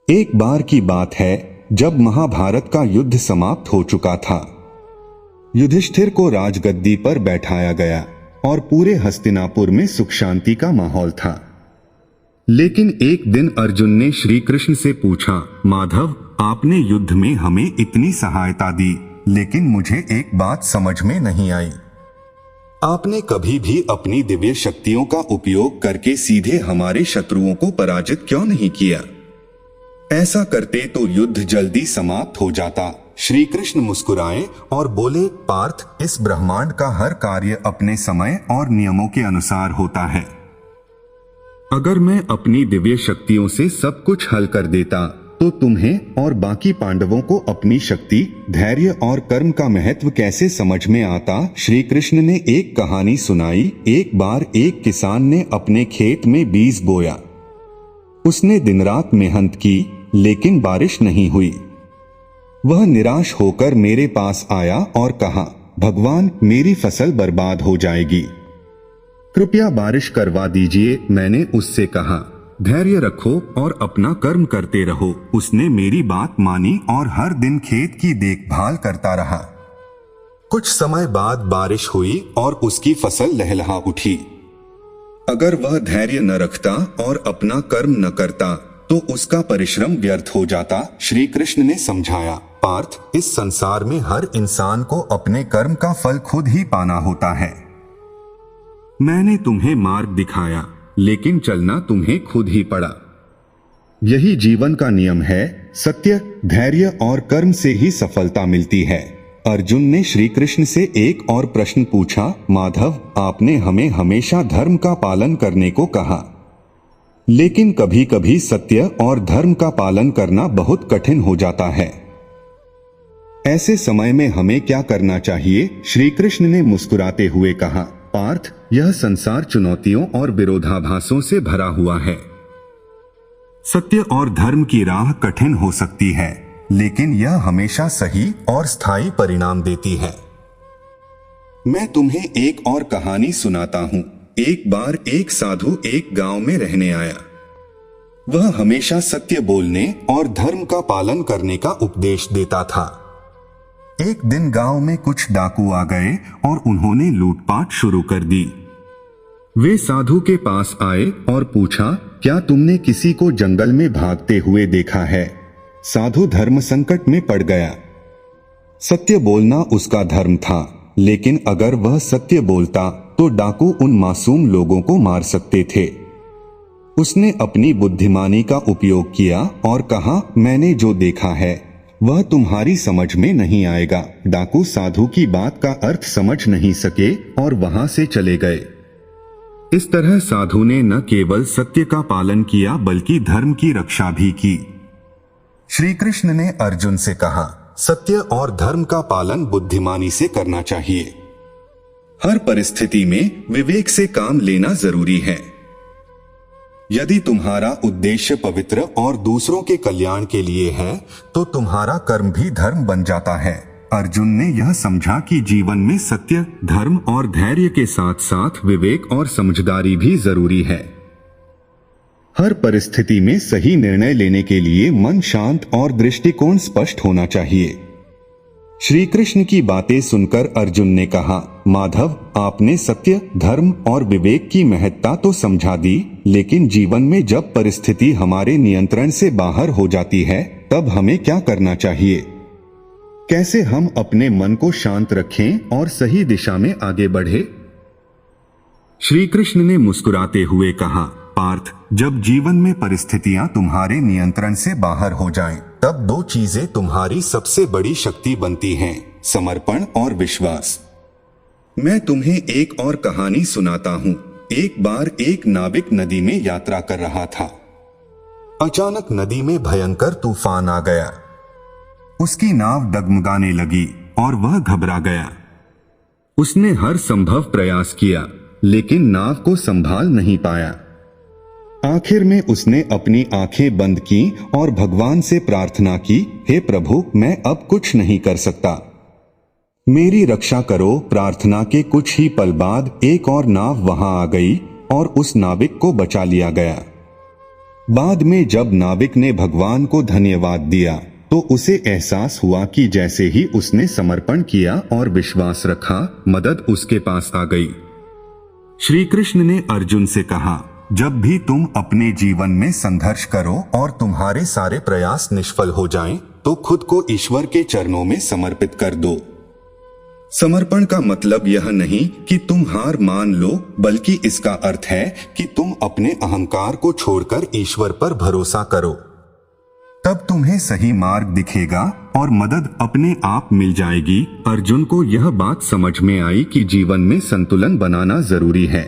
एक बार की बात है जब महाभारत का युद्ध समाप्त हो चुका था। युधिष्ठिर को राजगद्दी पर बैठाया गया और पूरे हस्तिनापुर में सुख शांति का माहौल था। लेकिन एक दिन अर्जुन ने श्री कृष्ण से पूछा, माधव, आपने युद्ध में हमें इतनी सहायता दी, लेकिन मुझे एक बात समझ में नहीं आई। आपने कभी भी अपनी दिव्य शक्तियों का उपयोग करके सीधे हमारे शत्रुओं को पराजित क्यों नहीं किया? ऐसा करते तो युद्ध जल्दी समाप्त हो जाता। श्री कृष्ण मुस्कुराए और बोले, पार्थ, इस ब्रह्मांड का हर कार्य अपने समय और नियमों के अनुसार होता है। अगर मैं अपनी दिव्य शक्तियों से सब कुछ हल कर देता तो तुम्हें और बाकी पांडवों को अपनी शक्ति, धैर्य और कर्म का महत्व कैसे समझ में आता? श्री कृष्ण ने एक कहानी सुनाई। एक बार एक किसान ने अपने खेत में बीज बोया। उसने दिन रात मेहनत की, लेकिन बारिश नहीं हुई। वह निराश होकर मेरे पास आया और कहा, भगवान, मेरी फसल बर्बाद हो जाएगी, कृपया बारिश करवा दीजिए। मैंने उससे कहा, धैर्य रखो और अपना कर्म करते रहो। उसने मेरी बात मानी और हर दिन खेत की देखभाल करता रहा। कुछ समय बाद बारिश हुई और उसकी फसल लहलहा उठी। अगर वह धैर्य न रखता और अपना कर्म न करता तो उसका परिश्रम व्यर्थ हो जाता। श्री कृष्ण ने समझाया, पार्थ, इस संसार में हर इंसान को अपने कर्म का फल खुद ही पाना होता है। मैंने तुम्हें मार्ग दिखाया, लेकिन चलना तुम्हें खुद ही पड़ा। यही जीवन का नियम है। सत्य, धैर्य और कर्म से ही सफलता मिलती है। अर्जुन ने श्री कृष्ण से एक और प्रश्न पूछा, माधव, आपने हमें हमेशा धर्म का पालन करने को कहा, लेकिन कभी कभी सत्य और धर्म का पालन करना बहुत कठिन हो जाता है। ऐसे समय में हमें क्या करना चाहिए? श्री कृष्ण ने मुस्कुराते हुए कहा, पार्थ, यह संसार चुनौतियों और विरोधाभासों से भरा हुआ है। सत्य और धर्म की राह कठिन हो सकती है, लेकिन यह हमेशा सही और स्थायी परिणाम देती है। मैं तुम्हें एक और कहानी सुनाता हूँ। एक बार एक साधु एक गांव में रहने आया। वह हमेशा सत्य बोलने और धर्म का पालन करने का उपदेश देता था। एक दिन गांव में कुछ डाकू आ गए और उन्होंने लूटपाट शुरू कर दी। वे साधु के पास आए और पूछा, क्या तुमने किसी को जंगल में भागते हुए देखा है? साधु धर्म संकट में पड़ गया। सत्य बोलना उसका धर्म था, लेकिन अगर वह सत्य बोलता तो डाकू उन मासूम लोगों को मार सकते थे। उसने अपनी बुद्धिमानी का उपयोग किया और कहा, मैंने जो देखा है वह तुम्हारी समझ में नहीं आएगा। डाकू साधु की बात का अर्थ समझ नहीं सके और वहां से चले गए। इस तरह साधु ने न केवल सत्य का पालन किया बल्कि धर्म की रक्षा भी की। श्री कृष्ण ने अर्जुन से कहा, सत्य और धर्म का पालन बुद्धिमानी से करना चाहिए। हर परिस्थिति में विवेक से काम लेना जरूरी है। यदि तुम्हारा उद्देश्य पवित्र और दूसरों के कल्याण के लिए है तो तुम्हारा कर्म भी धर्म बन जाता है। अर्जुन ने यह समझा कि जीवन में सत्य, धर्म और धैर्य के साथ साथ विवेक और समझदारी भी जरूरी है। हर परिस्थिति में सही निर्णय लेने के लिए मन शांत और दृष्टिकोण स्पष्ट होना चाहिए। श्री कृष्ण की बातें सुनकर अर्जुन ने कहा, माधव, आपने सत्य, धर्म और विवेक की महत्ता तो समझा दी, लेकिन जीवन में जब परिस्थिति हमारे नियंत्रण से बाहर हो जाती है तब हमें क्या करना चाहिए? कैसे हम अपने मन को शांत रखें और सही दिशा में आगे बढ़े? श्री कृष्ण ने मुस्कुराते हुए कहा, पार्थ, जब जीवन में परिस्थितियां तुम्हारे नियंत्रण से बाहर हो जाएं, तब दो चीजें तुम्हारी सबसे बड़ी शक्ति बनती हैं, समर्पण और विश्वास। मैं तुम्हें एक और कहानी सुनाता हूँ। एक बार एक नाविक नदी में यात्रा कर रहा था। अचानक नदी में भयंकर तूफान आ गया। उसकी नाव डगमगाने लगी और वह घबरा गया। उसने हर संभव प्रयास किया, लेकिन नाव को संभाल नहीं पाया। आखिर में उसने अपनी आंखें बंद की और भगवान से प्रार्थना की, हे प्रभु, मैं अब कुछ नहीं कर सकता, मेरी रक्षा करो। प्रार्थना के कुछ ही पल बाद एक और नाव वहां आ गई और उस नाविक को बचा लिया गया। बाद में जब नाविक ने भगवान को धन्यवाद दिया तो उसे एहसास हुआ कि जैसे ही उसने समर्पण किया और विश्वास रखा, मदद उसके पास आ गई। श्री कृष्ण ने अर्जुन से कहा, जब भी तुम अपने जीवन में संघर्ष करो और तुम्हारे सारे प्रयास निष्फल हो जाएं, तो खुद को ईश्वर के चरणों में समर्पित कर दो। समर्पण का मतलब यह नहीं कि तुम हार मान लो, बल्कि इसका अर्थ है कि तुम अपने अहंकार को छोड़कर ईश्वर पर भरोसा करो। तब तुम्हें सही मार्ग दिखेगा और मदद अपने आप मिल जाएगी। अर्जुन को यह बात समझ में आई कि जीवन में संतुलन बनाना जरूरी है।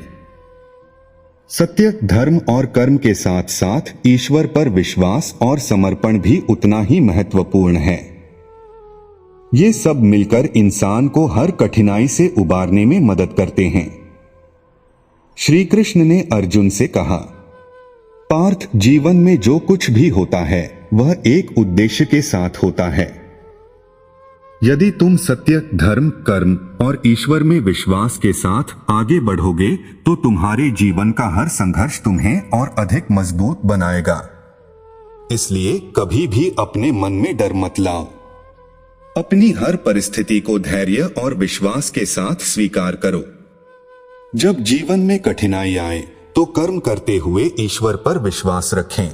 सत्य, धर्म और कर्म के साथ साथ ईश्वर पर विश्वास और समर्पण भी उतना ही महत्वपूर्ण है। ये सब मिलकर इंसान को हर कठिनाई से उबारने में मदद करते हैं। श्री कृष्ण ने अर्जुन से कहा, पार्थ, जीवन में जो कुछ भी होता है वह एक उद्देश्य के साथ होता है। यदि तुम सत्य, धर्म, कर्म और ईश्वर में विश्वास के साथ आगे बढ़ोगे तो तुम्हारे जीवन का हर संघर्ष तुम्हें और अधिक मजबूत बनाएगा। इसलिए कभी भी अपने मन में डर मत लाओ। अपनी हर परिस्थिति को धैर्य और विश्वास के साथ स्वीकार करो। जब जीवन में कठिनाई आए तो कर्म करते हुए ईश्वर पर विश्वास रखें।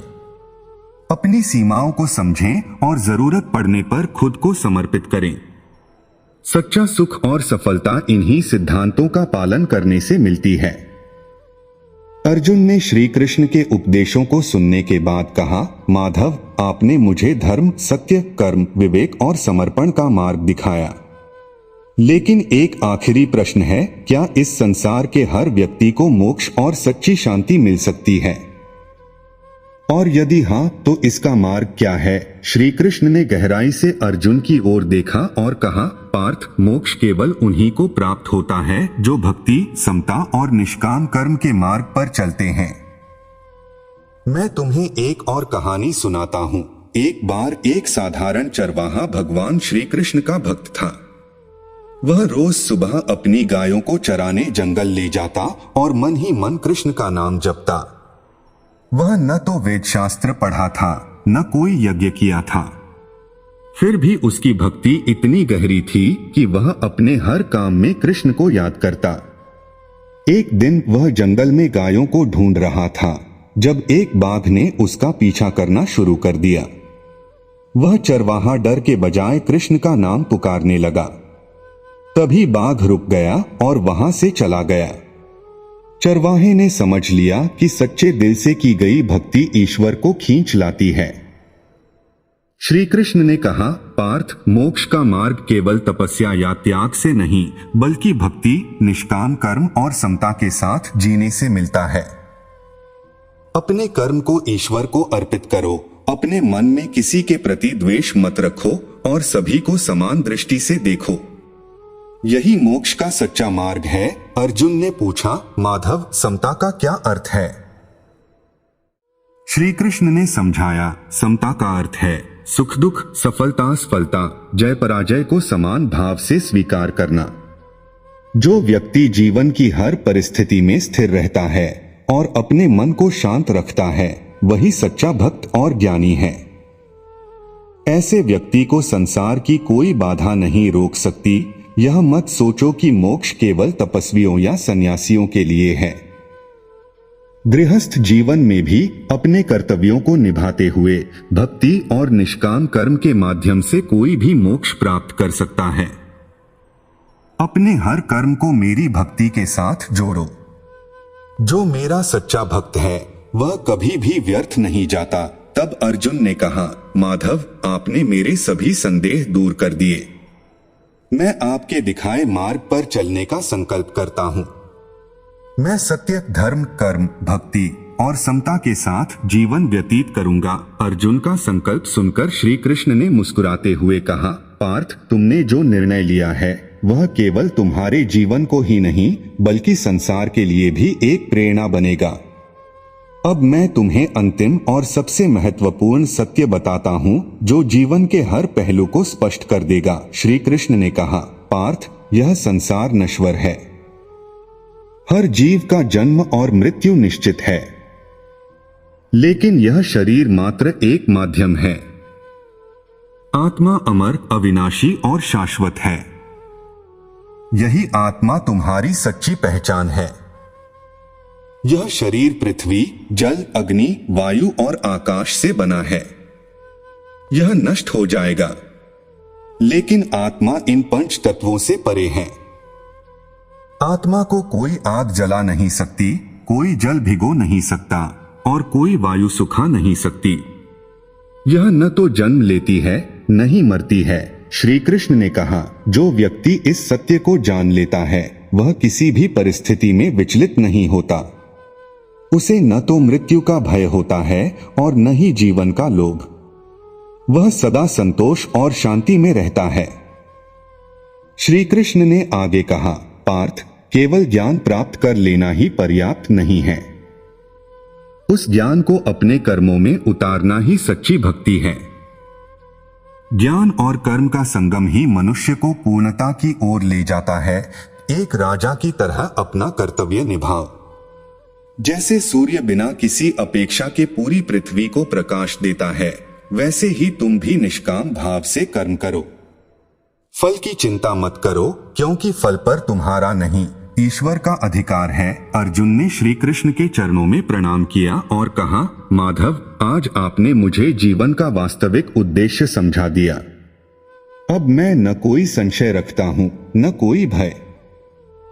अपनी सीमाओं को समझें और जरूरत पड़ने पर खुद को समर्पित करें। सच्चा सुख और सफलता इन्हीं सिद्धांतों का पालन करने से मिलती है। अर्जुन ने श्री कृष्ण के उपदेशों को सुनने के बाद कहा, माधव, आपने मुझे धर्म, सत्य, कर्म, विवेक और समर्पण का मार्ग दिखाया। लेकिन एक आखिरी प्रश्न है, क्या इस संसार के हर व्यक्ति को मोक्ष और सच्ची शांति मिल सकती है? और यदि हाँ, तो इसका मार्ग क्या है? श्री कृष्ण ने गहराई से अर्जुन की ओर देखा और कहा, पार्थ, मोक्ष केवल उन्हीं को प्राप्त होता है जो भक्ति, समता और निष्काम कर्म के मार्ग पर चलते हैं। मैं तुम्हें एक और कहानी सुनाता हूँ। एक बार एक साधारण चरवाहा भगवान श्री कृष्ण का भक्त था। वह रोज सुबह अपनी गायों को चराने जंगल ले जाता और मन ही मन कृष्ण का नाम जपता। वह न तो वेद शास्त्र पढ़ा था, न कोई यज्ञ किया था। फिर भी उसकी भक्ति इतनी गहरी थी कि वह अपने हर काम में कृष्ण को याद करता। एक दिन वह जंगल में गायों को ढूंढ रहा था जब एक बाघ ने उसका पीछा करना शुरू कर दिया। वह चरवाहा डर के बजाय कृष्ण का नाम पुकारने लगा। तभी बाघ रुक गया और वहां से चला गया। चरवाहे ने समझ लिया कि सच्चे दिल से की गई भक्ति ईश्वर को खींच लाती है। श्री कृष्ण ने कहा, पार्थ, मोक्ष का मार्ग केवल तपस्या या त्याग से नहीं, बल्कि भक्ति, निष्काम कर्म और समता के साथ जीने से मिलता है। अपने कर्म को ईश्वर को अर्पित करो। अपने मन में किसी के प्रति द्वेष मत रखो और सभी को समान दृष्टि से देखो। यही मोक्ष का सच्चा मार्ग है। अर्जुन ने पूछा, माधव, समता का क्या अर्थ है? श्री कृष्ण ने समझाया, समता का अर्थ है सुख दुख, सफलता असफलता, जय पराजय को समान भाव से स्वीकार करना। जो व्यक्ति जीवन की हर परिस्थिति में स्थिर रहता है और अपने मन को शांत रखता है, वही सच्चा भक्त और ज्ञानी है। ऐसे व्यक्ति को संसार की कोई बाधा नहीं रोक सकती। यह मत सोचो कि मोक्ष केवल तपस्वियों या सन्यासियों के लिए है। गृहस्थ जीवन में भी अपने कर्तव्यों को निभाते हुए भक्ति और निष्काम कर्म के माध्यम से कोई भी मोक्ष प्राप्त कर सकता है। अपने हर कर्म को मेरी भक्ति के साथ जोड़ो। जो मेरा सच्चा भक्त है वह कभी भी व्यर्थ नहीं जाता। तब अर्जुन ने कहा, माधव, आपने मेरे सभी संदेह दूर कर दिए। मैं आपके दिखाए मार्ग पर चलने का संकल्प करता हूँ। मैं सत्य, धर्म, कर्म, भक्ति और समता के साथ जीवन व्यतीत करूंगा। अर्जुन का संकल्प सुनकर श्री कृष्ण ने मुस्कुराते हुए कहा, पार्थ, तुमने जो निर्णय लिया है वह केवल तुम्हारे जीवन को ही नहीं बल्कि संसार के लिए भी एक प्रेरणा बनेगा। अब मैं तुम्हें अंतिम और सबसे महत्वपूर्ण सत्य बताता हूँ जो जीवन के हर पहलू को स्पष्ट कर देगा। श्री कृष्ण ने कहा, पार्थ, यह संसार नश्वर है। हर जीव का जन्म और मृत्यु निश्चित है। लेकिन यह शरीर मात्र एक माध्यम है। आत्मा अमर, अविनाशी और शाश्वत है। यही आत्मा तुम्हारी सच्ची पहचान है। यह शरीर पृथ्वी, जल, अग्नि, वायु और आकाश से बना है। यह नष्ट हो जाएगा, लेकिन आत्मा इन पंच तत्वों से परे है। आत्मा को कोई आग जला नहीं सकती, कोई जल भिगो नहीं सकता और कोई वायु सुखा नहीं सकती। यह न तो जन्म लेती है, न ही मरती है। श्री कृष्ण ने कहा, जो व्यक्ति इस सत्य को जान लेता है वह किसी भी परिस्थिति में विचलित नहीं होता। उसे न तो मृत्यु का भय होता है और न ही जीवन का लोभ। वह सदा संतोष और शांति में रहता है। श्री कृष्ण ने आगे कहा, पार्थ, केवल ज्ञान प्राप्त कर लेना ही पर्याप्त नहीं है। उस ज्ञान को अपने कर्मों में उतारना ही सच्ची भक्ति है। ज्ञान और कर्म का संगम ही मनुष्य को पूर्णता की ओर ले जाता है। एक राजा की तरह अपना कर्तव्य निभाओ। जैसे सूर्य बिना किसी अपेक्षा के पूरी पृथ्वी को प्रकाश देता है, वैसे ही तुम भी निष्काम भाव से कर्म करो। फल की चिंता मत करो, क्योंकि फल पर तुम्हारा नहीं, ईश्वर का अधिकार है। अर्जुन ने श्री कृष्ण के चरणों में प्रणाम किया और कहा, माधव, आज आपने मुझे जीवन का वास्तविक उद्देश्य समझा दिया। अब मैं न कोई संशय रखता हूँ, न कोई भय।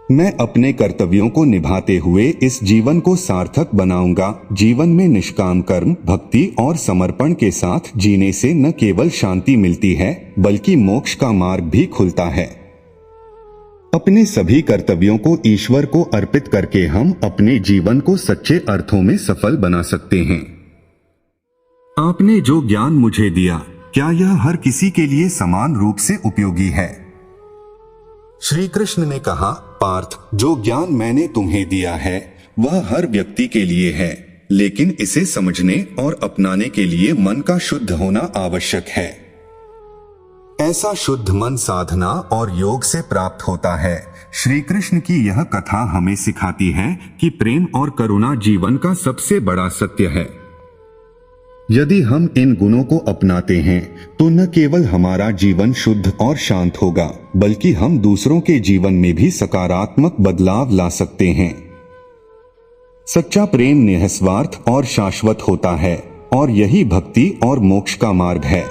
मैं अपने कर्तव्यों को निभाते हुए इस जीवन को सार्थक बनाऊंगा। जीवन में निष्काम कर्म, भक्ति और समर्पण के साथ जीने से न केवल शांति मिलती है, बल्कि मोक्ष का मार्ग भी खुलता है। अपने सभी कर्तव्यों को ईश्वर को अर्पित करके हम अपने जीवन को सच्चे अर्थों में सफल बना सकते हैं। आपने जो ज्ञान मुझे दिया, क्या यह हर किसी के लिए समान रूप से उपयोगी है? श्री कृष्ण ने कहा, पार्थ, जो ज्ञान मैंने तुम्हें दिया है वह हर व्यक्ति के लिए है, लेकिन इसे समझने और अपनाने के लिए मन का शुद्ध होना आवश्यक है। ऐसा शुद्ध मन साधना और योग से प्राप्त होता है। श्री कृष्ण की यह कथा हमें सिखाती है कि प्रेम और करुणा जीवन का सबसे बड़ा सत्य है। यदि हम इन गुणों को अपनाते हैं तो न केवल हमारा जीवन शुद्ध और शांत होगा, बल्कि हम दूसरों के जीवन में भी सकारात्मक बदलाव ला सकते हैं। सच्चा प्रेम निस्वार्थ और शाश्वत होता है और यही भक्ति और मोक्ष का मार्ग है।